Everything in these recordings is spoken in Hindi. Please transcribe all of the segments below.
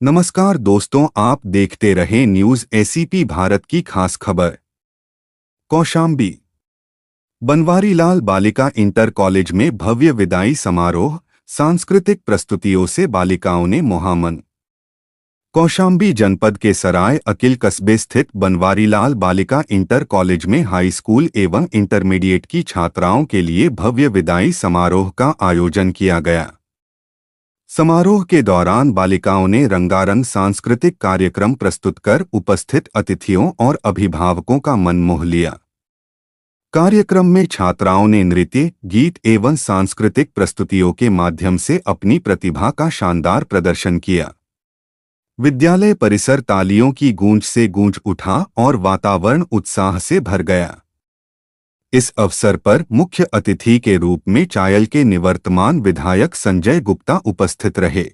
नमस्कार दोस्तों, आप देखते रहे न्यूज एसीपी भारत की खास खबर। कौशाम्बी बनवारीलाल बालिका इंटर कॉलेज में भव्य विदाई समारोह, सांस्कृतिक प्रस्तुतियों से बालिकाओं ने मोहामन। कौशाम्बी जनपद के सराय अकिल कस्बे स्थित बनवारीलाल बालिका इंटर कॉलेज में हाई स्कूल एवं इंटरमीडिएट की छात्राओं के लिए भव्य विदाई समारोह का आयोजन किया गया। समारोह के दौरान बालिकाओं ने रंगारंग सांस्कृतिक कार्यक्रम प्रस्तुत कर उपस्थित अतिथियों और अभिभावकों का मन मोह लिया। कार्यक्रम में छात्राओं ने नृत्य, गीत एवं सांस्कृतिक प्रस्तुतियों के माध्यम से अपनी प्रतिभा का शानदार प्रदर्शन किया। विद्यालय परिसर तालियों की गूंज से गूंज उठा और वातावरण उत्साह से भर गया। इस अवसर पर मुख्य अतिथि के रूप में चायल के निवर्तमान विधायक संजय गुप्ता उपस्थित रहे।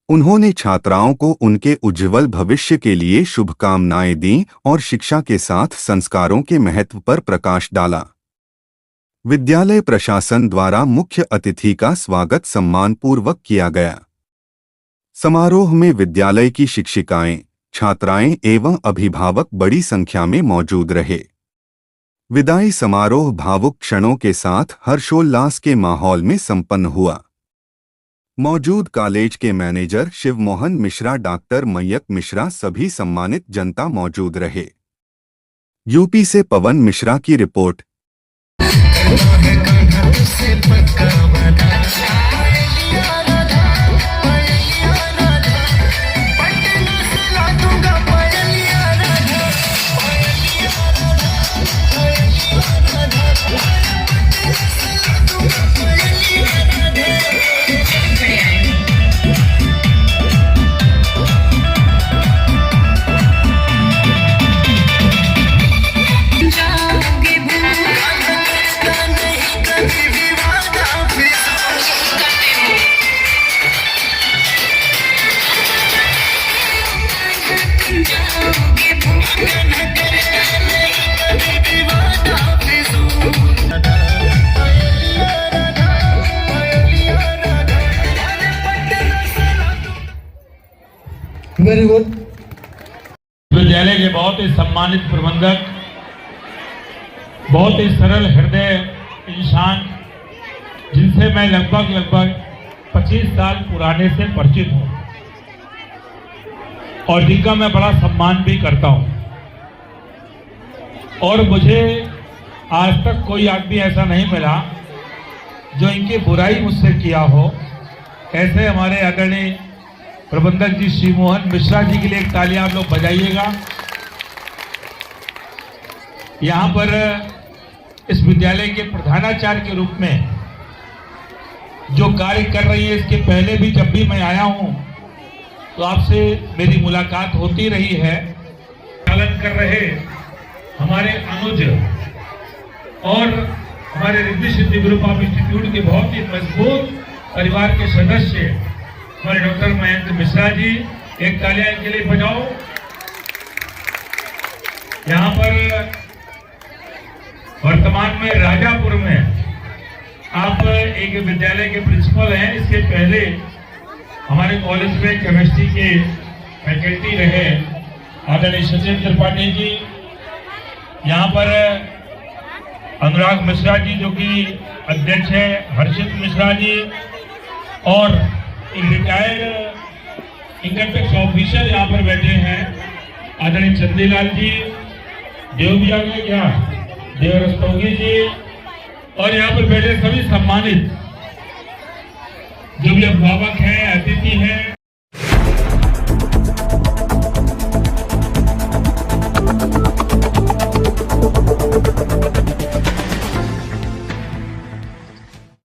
उन्होंने छात्राओं को उनके उज्ज्वल भविष्य के लिए शुभकामनाएं दी और शिक्षा के साथ संस्कारों के महत्व पर प्रकाश डाला। विद्यालय प्रशासन द्वारा मुख्य अतिथि का स्वागत सम्मानपूर्वक किया गया। समारोह में विद्यालय की शिक्षिकाएं, छात्राएं एवं अभिभावक बड़ी संख्या में मौजूद रहे। विदाई समारोह भावुक क्षणों के साथ हर्षोल्लास के माहौल में संपन्न हुआ। मौजूद कॉलेज के मैनेजर शिवमोहन मिश्रा, डॉक्टर मय्यक मिश्रा, सभी सम्मानित जनता मौजूद रहे। यूपी से पवन मिश्रा की रिपोर्ट। Very good. विद्यालय के बहुत ही सम्मानित प्रबंधक, बहुत ही सरल हृदय इंसान, जिनसे मैं लगभग 25 साल पुराने से परिचित हूं और जिनका मैं बड़ा सम्मान भी करता हूं। और मुझे आज तक कोई आदमी ऐसा नहीं मिला जो इनकी बुराई मुझसे किया हो। ऐसे हमारे आदरणीय प्रबंधक जी शिवमोहन मिश्रा जी के लिए एक तालियां आप लोग बजाइएगा। यहाँ पर इस विद्यालय के प्रधानाचार्य के रूप में जो कार्य कर रही है, इसके पहले भी जब भी मैं आया हूँ तो आपसे मेरी मुलाकात होती रही है। पालन कर रहे हमारे अनुज और हमारे Riddhi Siddhi group of institute के बहुत ही मजबूत परिवार के सदस्य हमारे डॉक्टर मयंक मिश्रा जी, एक तालियां इनके लिए बजाओ। यहाँ पर वर्तमान में राजापुर में आप एक विद्यालय के प्रिंसिपल हैं। इसके पहले हमारे कॉलेज में केमिस्ट्री के फैकल्टी रहे आदरणीय सचिन त्रिपाठी जी। यहाँ पर अनुराग मिश्रा जी जो कि अध्यक्ष है, हर्षित मिश्रा जी, और एक रिटायर्ड इनकम टैक्स ऑफिसर यहाँ पर बैठे हैं आदरणीय चंदीलाल जी, देव भी आ गए क्या, देव रस्तोगी जी, और यहाँ पर बैठे सभी सम्मानित जो भी अभिभावक हैं, अतिथि हैं,